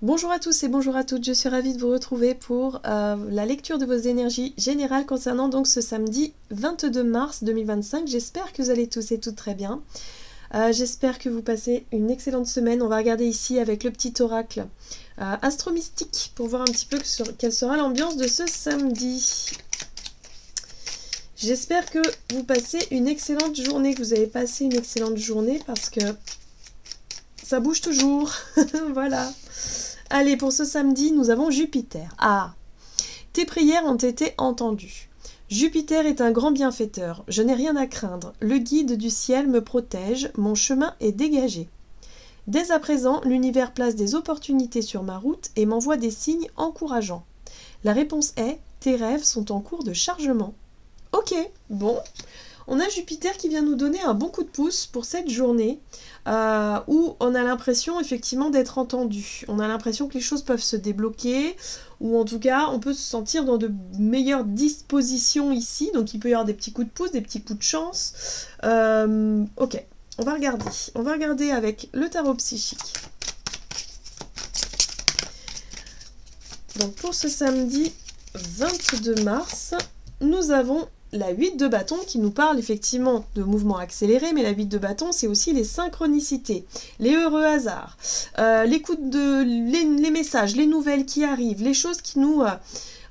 Bonjour à tous et bonjour à toutes, je suis ravie de vous retrouver pour la lecture de vos énergies générales concernant donc ce samedi 22 mars 2025. J'espère que vous allez tous et toutes très bien. J'espère que vous passez une excellente semaine. On va regarder ici avec le petit oracle astro-mystique pour voir un petit peu quelle sera l'ambiance de ce samedi. J'espère que vous passez une excellente journée, que vous avez passé une excellente journée parce que ça bouge toujours. Voilà. Allez, pour ce samedi, nous avons Jupiter. Ah, tes prières ont été entendues. Jupiter est un grand bienfaiteur. Je n'ai rien à craindre. Le guide du ciel me protège. Mon chemin est dégagé. Dès à présent, l'univers place des opportunités sur ma route et m'envoie des signes encourageants. La réponse est « Tes rêves sont en cours de chargement ». Ok, bon. On a Jupiter qui vient nous donner un bon coup de pouce pour cette journée où on a l'impression effectivement d'être entendu. On a l'impression que les choses peuvent se débloquer ou en tout cas on peut se sentir dans de meilleures dispositions ici. Donc il peut y avoir des petits coups de pouce, des petits coups de chance. Ok, on va regarder. On va regarder avec le tarot psychique. Donc pour ce samedi 22 mars, nous avons la 8 de bâton qui nous parle effectivement de mouvements accélérés, mais la 8 de bâton, c'est aussi les synchronicités, les heureux hasards, les messages, les nouvelles qui arrivent, les choses qui nous,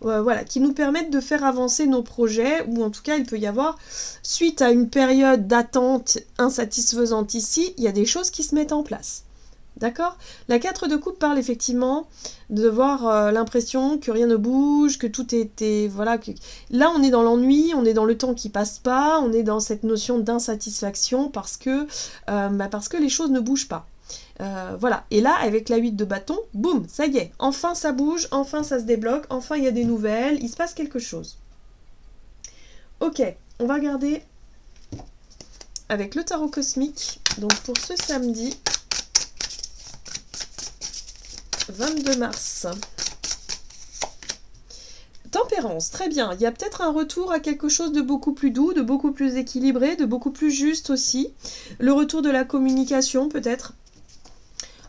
voilà, qui nous permettent de faire avancer nos projets, ou en tout cas, il peut y avoir, suite à une période d'attente insatisfaisante ici, il y a des choses qui se mettent en place. D'accord? La 4 de coupe parle effectivement de voir l'impression que rien ne bouge, que tout était... Voilà, là on est dans l'ennui, on est dans le temps qui passe pas, on est dans cette notion d'insatisfaction parce que les choses ne bougent pas. Voilà, et là avec la 8 de bâton, boum, ça y est, enfin ça bouge, enfin ça se débloque, enfin il y a des nouvelles, il se passe quelque chose. Ok, on va regarder avec le tarot cosmique, donc pour ce samedi 22 mars. Tempérance, très bien. Il y a peut-être un retour à quelque chose de beaucoup plus doux, de beaucoup plus équilibré, de beaucoup plus juste aussi. Le retour de la communication peut-être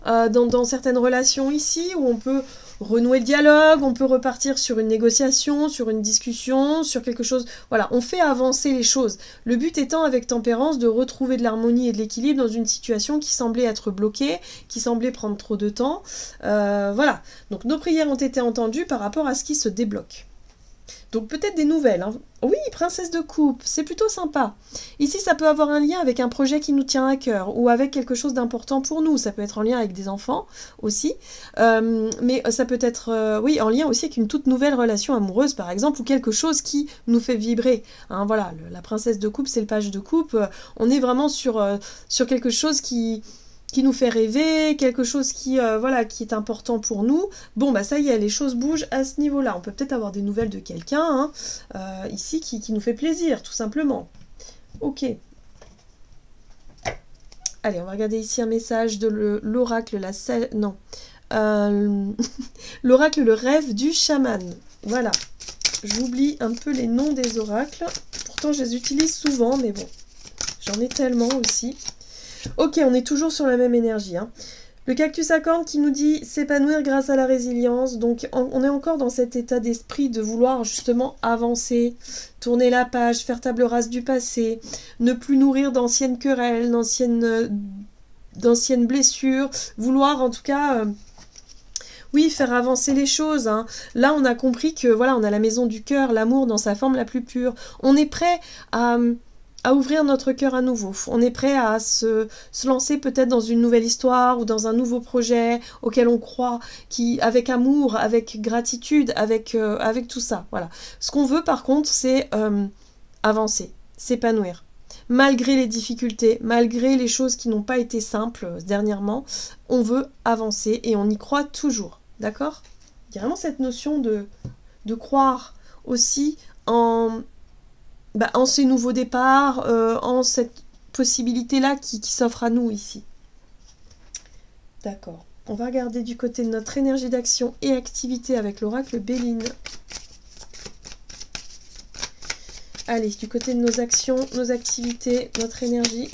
dans certaines relations ici où on peut renouer le dialogue, on peut repartir sur une négociation, sur une discussion, sur quelque chose. Voilà, on fait avancer les choses. Le but étant avec tempérance de retrouver de l'harmonie et de l'équilibre dans une situation qui semblait être bloquée, qui semblait prendre trop de temps. Voilà, donc nos prières ont été entendues par rapport à ce qui se débloque. Donc peut-être des nouvelles. Hein. Oui, princesse de coupe, c'est plutôt sympa. Ici, ça peut avoir un lien avec un projet qui nous tient à cœur ou avec quelque chose d'important pour nous. Ça peut être en lien avec des enfants aussi. Mais ça peut être, oui, en lien aussi avec une toute nouvelle relation amoureuse, par exemple, ou quelque chose qui nous fait vibrer. Hein, voilà, la princesse de coupe, c'est le page de coupe. On est vraiment sur quelque chose qui nous fait rêver, quelque chose qui, voilà, qui est important pour nous. Bon, bah ça y est, les choses bougent à ce niveau-là. On peut peut-être avoir des nouvelles de quelqu'un, hein, ici, qui nous fait plaisir, tout simplement. Ok. Allez, on va regarder ici un message de l'oracle, non. L'oracle, le rêve du chaman. Voilà. J'oublie un peu les noms des oracles. Pourtant, je les utilise souvent, mais bon, j'en ai tellement aussi. Ok, on est toujours sur la même énergie. Hein. Le cactus à cornes qui nous dit s'épanouir grâce à la résilience. Donc on est encore dans cet état d'esprit de vouloir justement avancer, tourner la page, faire table rase du passé, ne plus nourrir d'anciennes querelles, d'anciennes blessures, vouloir en tout cas... oui, faire avancer les choses. Hein. Là, on a compris que voilà, on a la maison du cœur, l'amour dans sa forme la plus pure. On est prêt à ouvrir notre cœur à nouveau. On est prêt à se lancer peut-être dans une nouvelle histoire ou dans un nouveau projet auquel on croit, avec amour, avec gratitude, avec tout ça. Voilà. Ce qu'on veut par contre, c'est avancer, s'épanouir. Malgré les difficultés, malgré les choses qui n'ont pas été simples dernièrement, on veut avancer et on y croit toujours. D'accord ? Il y a vraiment cette notion de croire aussi en ces nouveaux départs, en cette possibilité-là qui s'offre à nous ici. D'accord. On va regarder du côté de notre énergie d'action et activité avec l'oracle Béline. Allez, du côté de nos actions, nos activités, notre énergie.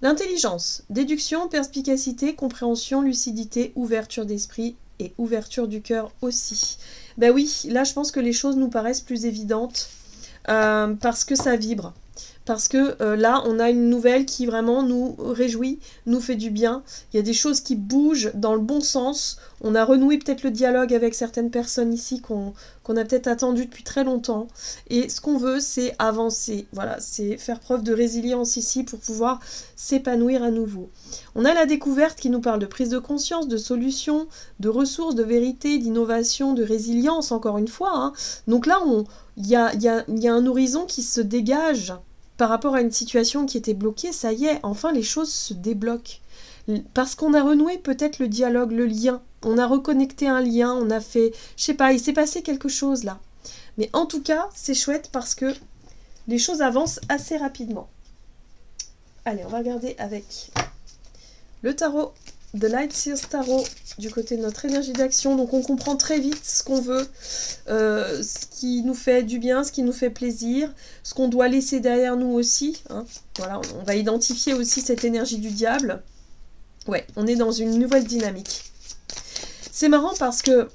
L'intelligence, déduction, perspicacité, compréhension, lucidité, ouverture d'esprit et ouverture du cœur aussi. Ben oui, là je pense que les choses nous paraissent plus évidentes parce que ça vibre. Parce que là, on a une nouvelle qui vraiment nous réjouit, nous fait du bien. Il y a des choses qui bougent dans le bon sens. On a renoué peut-être le dialogue avec certaines personnes ici qu'on a peut-être attendu depuis très longtemps. Et ce qu'on veut, c'est avancer. Voilà, c'est faire preuve de résilience ici pour pouvoir s'épanouir à nouveau. On a la découverte qui nous parle de prise de conscience, de solutions, de ressources, de vérité, d'innovation, de résilience, encore une fois. Hein. Donc là, il y a un horizon qui se dégage. Par rapport à une situation qui était bloquée, ça y est, enfin les choses se débloquent. Parce qu'on a renoué peut-être le dialogue, le lien. On a reconnecté un lien, on a fait... Je sais pas, il s'est passé quelque chose là. Mais en tout cas, c'est chouette parce que les choses avancent assez rapidement. Allez, on va regarder avec le tarot de Light Seers Tarot du côté de notre énergie d'action. Donc on comprend très vite ce qu'on veut, ce qui nous fait du bien, ce qui nous fait plaisir, ce qu'on doit laisser derrière nous aussi. Hein. Voilà, on va identifier aussi cette énergie du diable. Ouais, on est dans une nouvelle dynamique. C'est marrant parce que,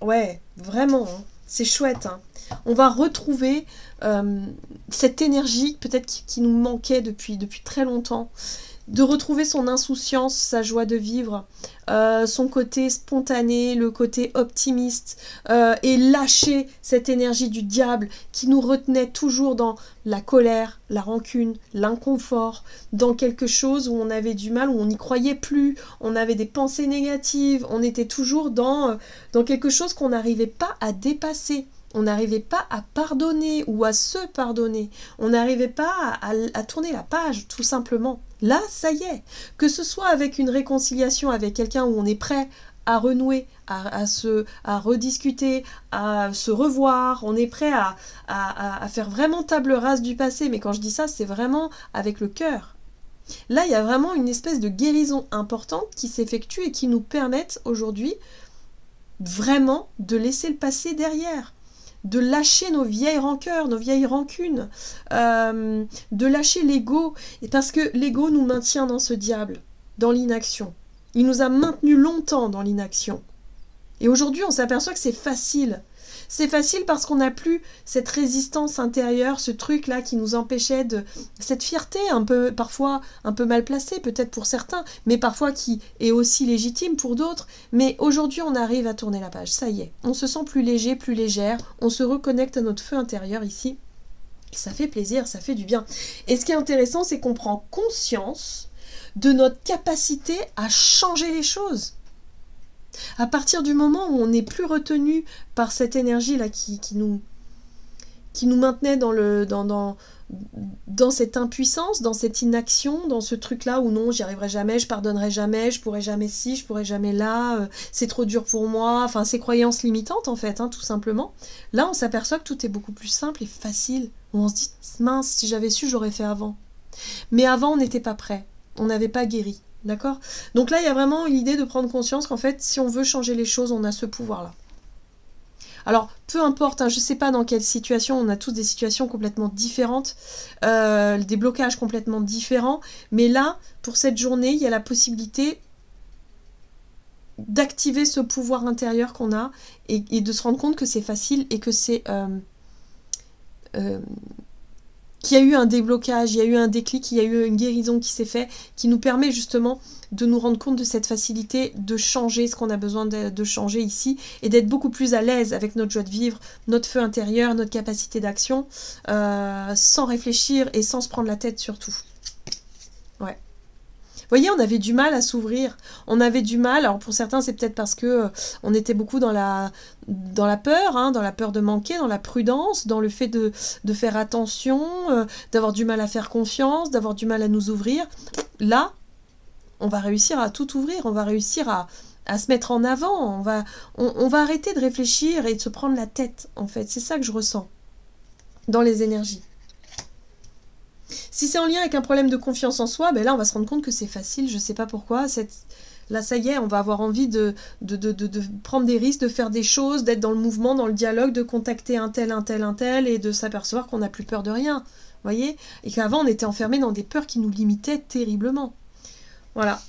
ouais, vraiment, hein, c'est chouette. Hein. On va retrouver cette énergie peut-être qui nous manquait depuis très longtemps. De retrouver son insouciance, sa joie de vivre, son côté spontané, le côté optimiste, et lâcher cette énergie du diable qui nous retenait toujours dans la colère, la rancune, l'inconfort, dans quelque chose où on avait du mal, où on n'y croyait plus, on avait des pensées négatives, on était toujours dans quelque chose qu'on n'arrivait pas à dépasser. On n'arrivait pas à pardonner ou à se pardonner. On n'arrivait pas à tourner la page, tout simplement. Là, ça y est. Que ce soit avec une réconciliation avec quelqu'un où on est prêt à renouer, à rediscuter, à se revoir, on est prêt à faire vraiment table rase du passé. Mais quand je dis ça, c'est vraiment avec le cœur. Là, il y a vraiment une espèce de guérison importante qui s'effectue et qui nous permettent aujourd'hui vraiment de laisser le passé derrière. De lâcher nos vieilles rancœurs, nos vieilles rancunes, de lâcher l'ego, parce que l'ego nous maintient dans ce diable, dans l'inaction. Il nous a maintenus longtemps dans l'inaction. Et aujourd'hui, on s'aperçoit que c'est facile. C'est facile parce qu'on n'a plus cette résistance intérieure, ce truc-là qui nous empêchait de... Cette fierté un peu, parfois un peu mal placée, peut-être pour certains, mais parfois qui est aussi légitime pour d'autres. Mais aujourd'hui, on arrive à tourner la page, ça y est. On se sent plus léger, plus légère, on se reconnecte à notre feu intérieur ici. Et ça fait plaisir, ça fait du bien. Et ce qui est intéressant, c'est qu'on prend conscience de notre capacité à changer les choses. À partir du moment où on n'est plus retenu par cette énergie-là qui nous maintenait dans cette impuissance, dans cette inaction, dans ce truc-là où non, j'y arriverai jamais, je pardonnerai jamais, je pourrai jamais ci, je pourrai jamais là, c'est trop dur pour moi, enfin ces croyances limitantes en fait, hein, tout simplement. Là, on s'aperçoit que tout est beaucoup plus simple et facile. Où on se dit, mince, si j'avais su, j'aurais fait avant. Mais avant, on n'était pas prêt, on n'avait pas guéri. D'accord? Donc là, il y a vraiment l'idée de prendre conscience qu'en fait, si on veut changer les choses, on a ce pouvoir-là. Alors, peu importe, hein, je ne sais pas dans quelle situation, on a tous des situations complètement différentes, des blocages complètement différents, mais là, pour cette journée, il y a la possibilité d'activer ce pouvoir intérieur qu'on a et de se rendre compte que c'est facile et que c'est... qu'il y a eu un déblocage, il y a eu un déclic, il y a eu une guérison qui s'est faite, qui nous permet justement de nous rendre compte de cette facilité de changer ce qu'on a besoin de changer ici et d'être beaucoup plus à l'aise avec notre joie de vivre, notre feu intérieur, notre capacité d'action, sans réfléchir et sans se prendre la tête surtout. Ouais. Vous voyez, on avait du mal à s'ouvrir, on avait du mal, alors pour certains c'est peut-être parce que on était beaucoup dans la peur, hein, dans la peur de manquer, dans la prudence, dans le fait de faire attention, d'avoir du mal à faire confiance, d'avoir du mal à nous ouvrir. Là, on va réussir à tout ouvrir, on va réussir à se mettre en avant, on va arrêter de réfléchir et de se prendre la tête, en fait. C'est ça que je ressens dans les énergies. Si c'est en lien avec un problème de confiance en soi, ben là on va se rendre compte que c'est facile, je sais pas pourquoi, Là, ça y est, on va avoir envie de prendre des risques, de faire des choses, d'être dans le mouvement, dans le dialogue, de contacter un tel, et de s'apercevoir qu'on n'a plus peur de rien. Vous voyez? Et qu'avant, on était enfermés dans des peurs qui nous limitaient terriblement. Voilà.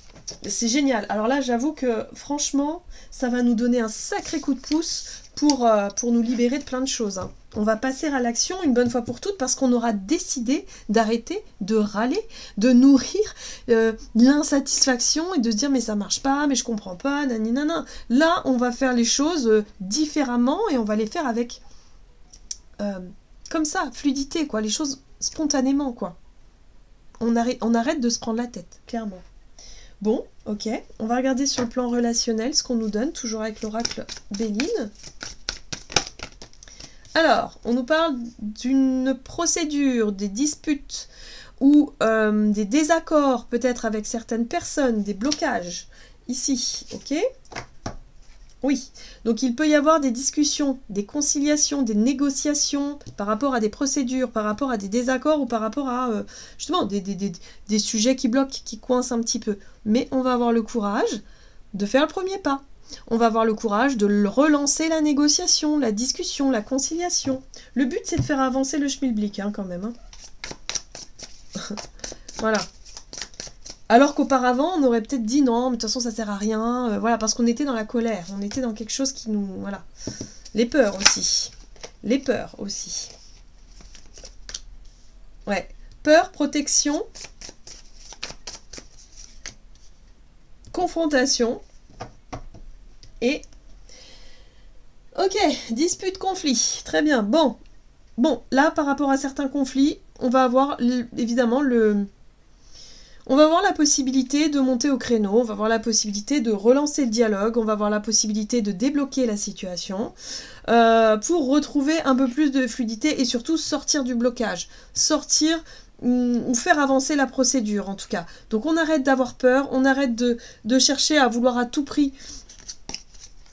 C'est génial. Alors là, j'avoue que, franchement, ça va nous donner un sacré coup de pouce pour nous libérer de plein de choses. Hein. On va passer à l'action une bonne fois pour toutes parce qu'on aura décidé d'arrêter de râler, de nourrir l'insatisfaction et de se dire mais ça marche pas, mais je comprends pas, naninana. Là, on va faire les choses différemment et on va les faire avec comme ça, fluidité, quoi, les choses spontanément, quoi. On arrête de se prendre la tête, clairement. Bon, ok, on va regarder sur le plan relationnel ce qu'on nous donne, toujours avec l'oracle Béline. Alors, on nous parle d'une procédure, des disputes ou des désaccords peut-être avec certaines personnes, des blocages, ici, ok? Oui, donc il peut y avoir des discussions, des conciliations, des négociations par rapport à des procédures, par rapport à des désaccords ou par rapport à justement des sujets qui bloquent, qui coincent un petit peu. Mais on va avoir le courage de faire le premier pas. On va avoir le courage de relancer la négociation, la discussion, la conciliation. Le but c'est de faire avancer le schmilblick hein, quand même. Hein. Voilà. Alors qu'auparavant, on aurait peut-être dit non, mais de toute façon, ça sert à rien. Voilà, parce qu'on était dans la colère. On était dans quelque chose qui nous... Voilà. Les peurs aussi. Les peurs aussi. Ouais. Peur, protection. Confrontation. Et... Ok, dispute, conflit. Très bien. Bon, là, par rapport à certains conflits, on va avoir évidemment On va avoir la possibilité de monter au créneau, on va avoir la possibilité de relancer le dialogue, on va avoir la possibilité de débloquer la situation pour retrouver un peu plus de fluidité et surtout sortir du blocage, sortir ou faire avancer la procédure en tout cas. Donc on arrête d'avoir peur, on arrête de chercher à vouloir à tout prix...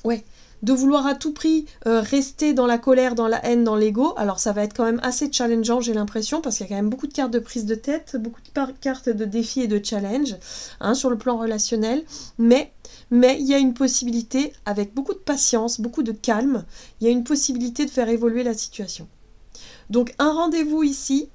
Ouais. De vouloir à tout prix rester dans la colère, dans la haine, dans l'ego. Alors ça va être quand même assez challengeant, j'ai l'impression, parce qu'il y a quand même beaucoup de cartes de prise de tête, beaucoup de cartes de défis et de challenge hein, sur le plan relationnel. Mais il y a une possibilité, avec beaucoup de patience, beaucoup de calme, il y a une possibilité de faire évoluer la situation. Donc un rendez-vous ici,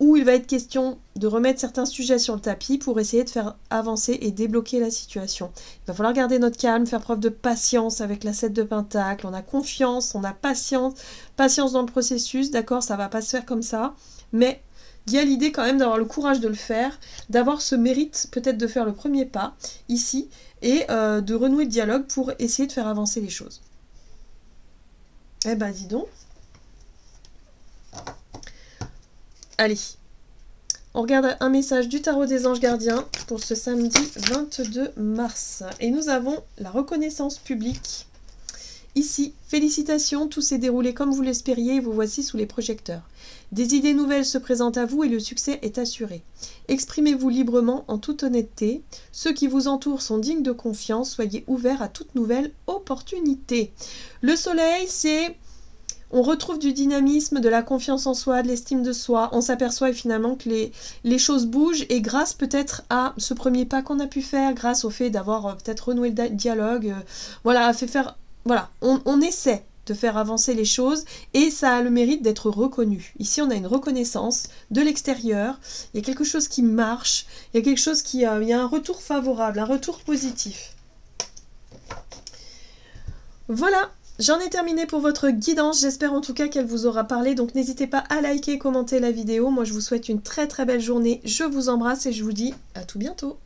où il va être question de remettre certains sujets sur le tapis pour essayer de faire avancer et débloquer la situation. Il va falloir garder notre calme, faire preuve de patience avec la 7 de Pentacle. On a confiance, on a patience dans le processus, d'accord, ça va pas se faire comme ça, mais il y a l'idée quand même d'avoir le courage de le faire, d'avoir ce mérite peut-être de faire le premier pas ici et de renouer le dialogue pour essayer de faire avancer les choses. Eh ben dis donc. Allez, on regarde un message du tarot des anges gardiens pour ce samedi 22 mars. Et nous avons la reconnaissance publique. Ici, félicitations, tout s'est déroulé comme vous l'espériez et vous voici sous les projecteurs. Des idées nouvelles se présentent à vous et le succès est assuré. Exprimez-vous librement en toute honnêteté. Ceux qui vous entourent sont dignes de confiance. Soyez ouverts à toute nouvelle opportunité. Le soleil, c'est... On retrouve du dynamisme, de la confiance en soi, de l'estime de soi. On s'aperçoit finalement que les choses bougent et grâce peut-être à ce premier pas qu'on a pu faire, grâce au fait d'avoir peut-être renoué le dialogue, voilà, on essaie de faire avancer les choses et ça a le mérite d'être reconnu. Ici, on a une reconnaissance de l'extérieur, il y a quelque chose qui marche, il y a quelque chose il y a un retour favorable, un retour positif. Voilà. J'en ai terminé pour votre guidance, j'espère en tout cas qu'elle vous aura parlé, donc n'hésitez pas à liker et commenter la vidéo. Moi je vous souhaite une très très belle journée, je vous embrasse et je vous dis à tout bientôt.